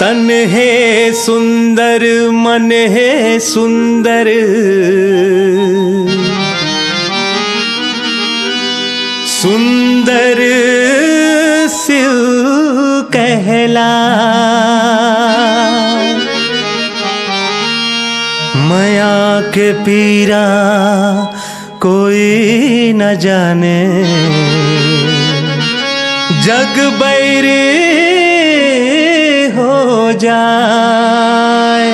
तन है सुंदर मन है सुंदर, सुंदर शिव कहला। माया के पीरा कोई न जाने, जग बैरी हो जाए।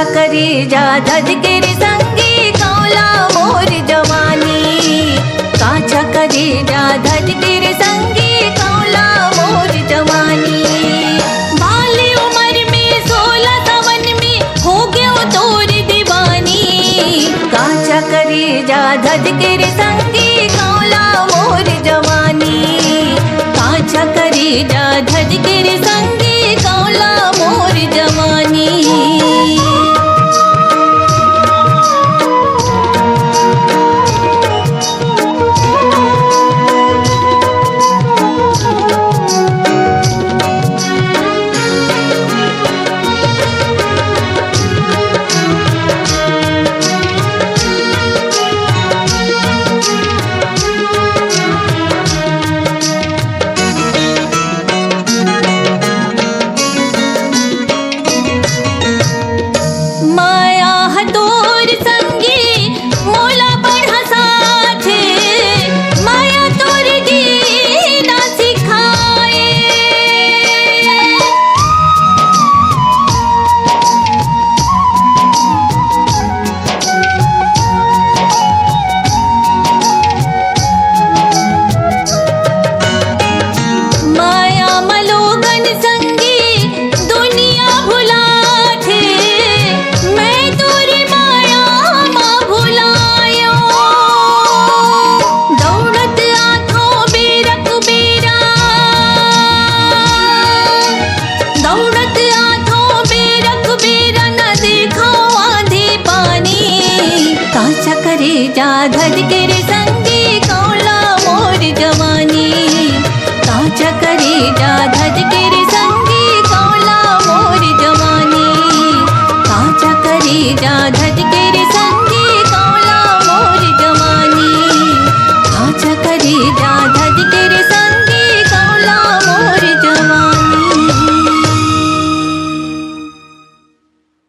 करी जा धज गिर संगी कौला मोर जवानी। काछा करी जा धज गिर संगी कौला मोर जवानी। बाली उम्र में 16 सावन में हो गयो तोर दीवानी। काछा करी जा धज गिर संगी कौला मोर जवानी। काछा करी जा धज गिर संगी कौला मोर जवानी। जा धज गिर संगी कौला मोर जवानी। काछा करी जा धज गिर संगी कौला मोर जवानी। काछा करी जा